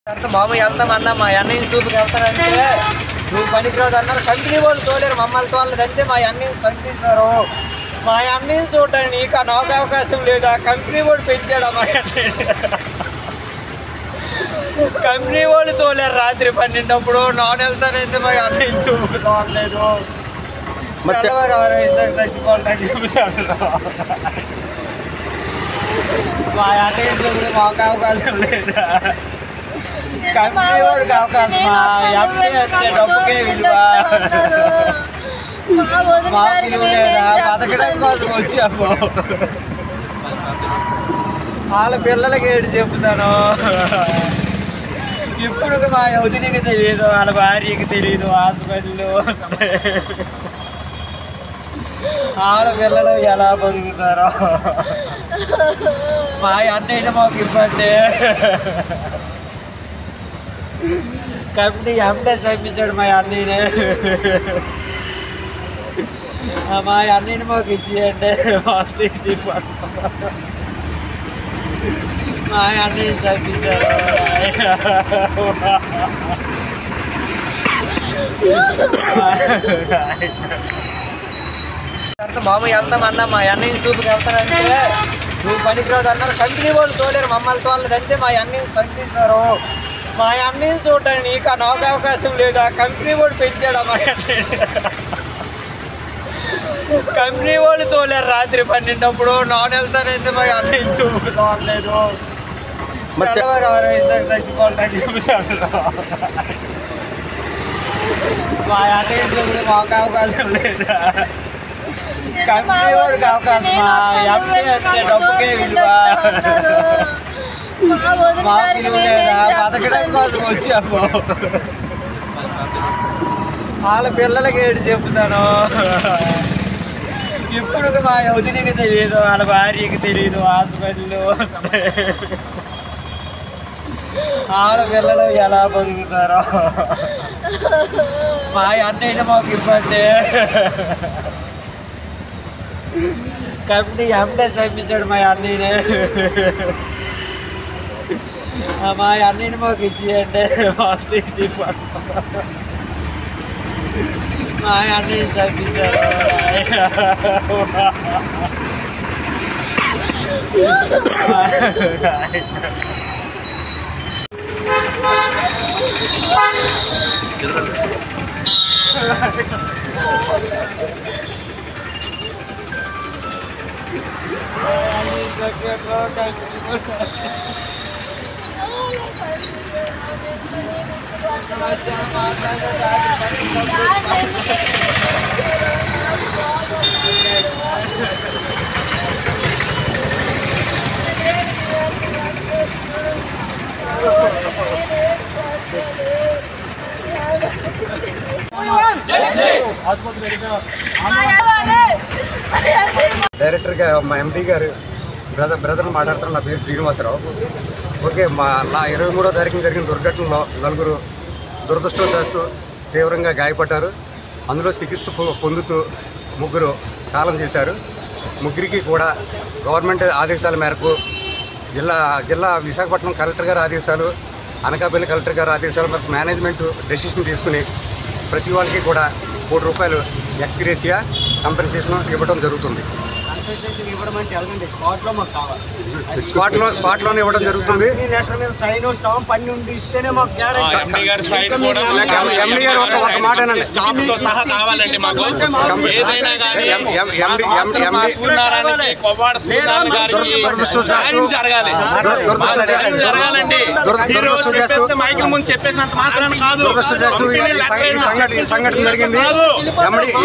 బాబు వెళ్తామన్నా మా అన్నయ్య చూపుకి వెళ్తానంటే నువ్వు పనికిరాదు అన్నారు. కంపెనీ వాళ్ళు తోలేరు, మమ్మల్ని తోలేదంటే మా అన్నయ్య సంధించారు. మా అన్నయ్య చూడడానికి నీకు నాకు అవకాశం లేదు. ఆ కంపెనీ వాడు పెంచాడు మా అన్నయ్య. కంపెనీ వాళ్ళు తోలేరు రాత్రి 12 నాన్ వెళ్తానంటే మా అన్నయ్య చూపుకి తోలేదు. చచ్చిపోవాలని చెబుతాడు. మా అన్నయ్య చూపుకి మాకు అవకాశం లేదా? కంపెనీ వాడికి అవకాశం డబ్బుకే విలువ, మాకు విలువ లేదా? బతకడం కోసం వచ్చాము. వాళ్ళ పిల్లలకి ఏడు చెప్తాను. ఇప్పుడు మా వదినకి తెలియదు, వాళ్ళ భార్యకి తెలియదు. హాస్పిటల్ వాళ్ళ పిల్లలు ఎలా బతుకుతారో. మా అన్నయ్య మాకు ఇబ్బంది. కంపెనీ ఎండే చంపించాడు మా అన్నయ్యనే. మా అన్నయ్యని మాకు ఇచ్చేయండి, మాకు తీసి మా అన్నయ్యని చంపించాడు. బాబు వెళ్తామన్నా మా అన్నయ్య చూపుకి వెళ్తానంటే నువ్వు పనికిరాదు అన్నారు. కంపెనీ వాళ్ళు తోలేరు, మమ్మల్ని తోలేదంటే మా అన్నయ్య సంధించారు. మా అన్నయ్య చూడడానికి నీకు నాకు అవకాశం లేదు. ఆ కంపెనీ వాడు పెంచాడు మా అన్నయ్య. కంపెనీ వాళ్ళు తోలేరు రాత్రి 12 నాన్ వెళ్తానంటే మా అన్నయ్య చూపుకి తోలేదు. చచ్చిపోవాలని చెబుతాడు. మా అన్నయ్య చూపుకి మాకు అవకాశం లేదా? కంపెనీ వాడికి అవకాశం డబ్బుకే విలువ, మాకు విలువ లేదా? బతకడం కోసం వచ్చాము. వాళ్ళ పిల్లలకి ఏడు చెప్తాను. ఇప్పుడు మా వదినకి తెలియదు, వాళ్ళ భార్యకి తెలియదు. హాస్పిటల్ వాళ్ళ పిల్లలు ఎలా బతుకుతారో. మా అన్నయ్య మాకు ఇబ్బంది. కంపెనీ ఎండే చంపించాడు మా అన్నయ్యనే. మా అన్నయ్యని మాకు ఇచ్చేయండి, మాకు తీసి మా అన్నయ్యని చంపించారు. డైరెక్టర్గా మా ఎంపీ గారు బ్రదర్ మాట్లాడుతున్న నా పేరు శ్రీనివాసరావు. ఓకే, మా 23వ తారీఖున జరిగిన దుర్ఘటనలో 4 దురదృష్టవశాత్తు తీవ్రంగా గాయపడ్డారు. అందులో చికిత్స పొందుతూ 3 కాలం చేశారు. ముగ్గురికి కూడా గవర్నమెంట్ ఆదేశాల మేరకు జిల్లా విశాఖపట్నం కలెక్టర్ గారి ఆదేశాలు, అనకాపల్లి కలెక్టర్ గారి ఆదేశాల మేరకు మేనేజ్మెంట్ డెసిషన్ తీసుకుని ప్రతి వాళ్ళకి కూడా ₹1 ఎక్స్ గ్రేసియా కంపెన్సేషన్ ఇవ్వడం జరుగుతుంది. స్పాట్లోనే ఇవ్వడం జరుగుతుంది. ఒక మాట సంఘటన జరిగింది.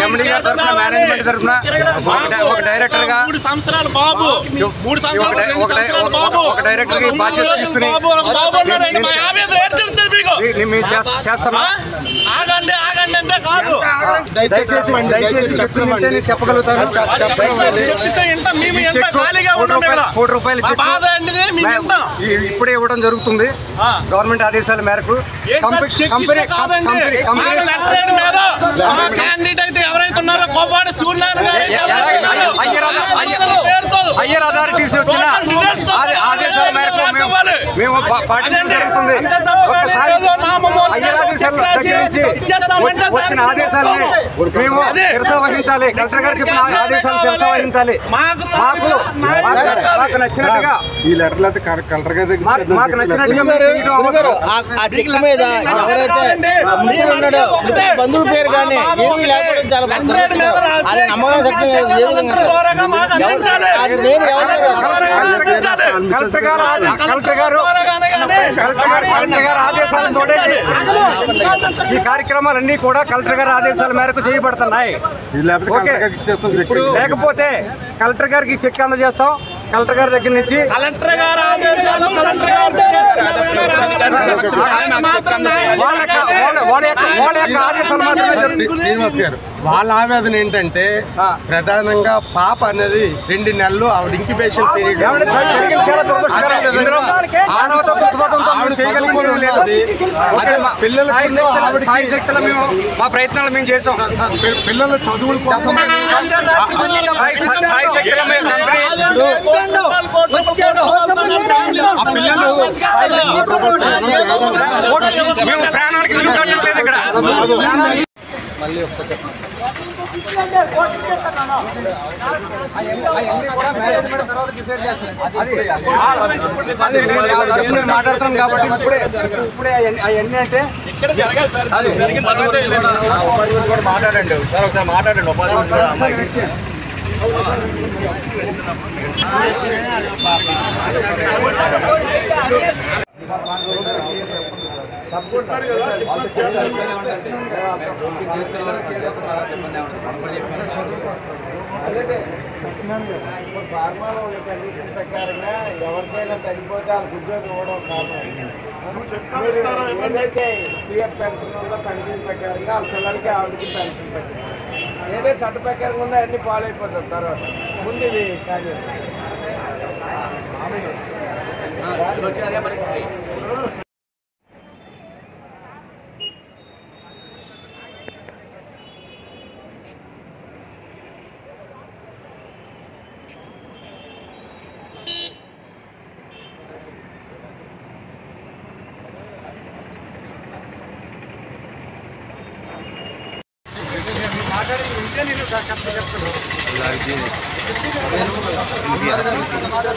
ఎండి గారి తరఫున మేనేజ్మెంట్ తరఫున ఒక డైరెక్టర్ గా 3 సంవత్సరాలు బాబు, 3 సంవత్సరాలు బాబు, ఒక డైరెక్టర్ కి బాధ్యత తీసుకుని చేస్తామా? ఆగండి ఆగండి అంటే కాదు, దయచేసి చెప్పగలుగుతాను. ₹1 ఇప్పుడే ఇవ్వడం జరుగుతుంది. గవర్నమెంట్ ఆదేశాల మేరకు క్యాండిడేట్ అయితే ఎవరైతే ఉన్నారో కోపాడి సూర్యనారాయణ గారు హయ్యర్ అథారిటీస్ వచ్చిన ఆదేశాల మేరకు మేము పాటించడం జరుగుతుంది. వచ్చిన ఆదేశాలని మేము శిరస వహించాలి. కలెక్టర్ గారు చెప్పిన ఆదేశాలు శిరస వహించాలి. మాకు నచ్చినట్టుగా ఈ లెటర్లు అయితే కలెక్టర్ గారి మాకు నచ్చినట్టుగా ఆ చెక్ మీద ఎవరైతే మృతులు ఉన్నాడో బంధువుల పేరు కానీ ఏమీ లేకపోవడం చాలా అది నమ్మకం శక్తి ఈ కార్యక్రమాలన్నీ కూడా కలెక్టర్ గారి ఆదేశాల మేరకు చేయబడుతున్నాయి. లేకపోతే కలెక్టర్ గారికి చెక్ అందజేస్తాం. కలెక్టర్ గారి దగ్గర నుంచి కలెక్టర్ గారు ఆదేశాలు శ్రీనివాస్ గారు వాళ్ళ ఆవేదన ఏంటంటే ప్రధానంగా పాప అనేది 2 నెలలు ఆవిడ ఇంక్యుబేషన్ పీరియడ్ మా ప్రయత్నాలు మేము చేసాం. పిల్లల చదువుల కోసం ప్రాణానికి ఇక్కడ మళ్ళీ ఒకసారి చెప్పండి. మాట్లాడుతున్నాం కాబట్టి ఇప్పుడే అవన్నీ అంటే మాట్లాడండి ఒకసారి మాట్లాడండి. ఫార్మాలో ఉన్న కండిషన్ ప్రకారంగా ఎవరికైనా చనిపోతే వాళ్ళకి ఉద్యోగం ఇవ్వడం కారణం ఏదైతే పిఎఫ్ పెన్షన్ ఉందో పెన్షన్ ప్రకారంగా వాళ్ళ పిల్లలకి ఆవిడకి పెన్షన్ పెట్టారు. ఏదైతే చట్ట ప్రకారంగా ఉందో అన్ని ఫాలో అయిపోతారు. తర్వాత ముందు ఇది కానీ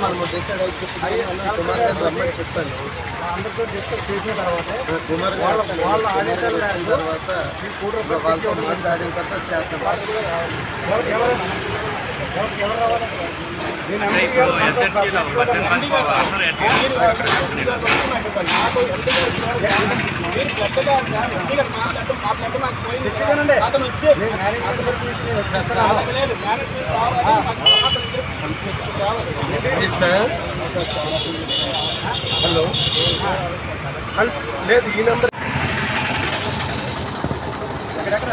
మనము డిసైడ్ అయి కుమార్ గారు రమ్మని చెప్పాను. అందరితో డిస్కస్ చేసిన తర్వాత కుమార్ గారు వాళ్ళ ఆదేశాలు తర్వాత వాళ్ళతో మాట్లాడిన తర్వాత చేస్తాం. సార్ హలో లేదు ఈ నెంబర్ ఎక్కడెక్కడ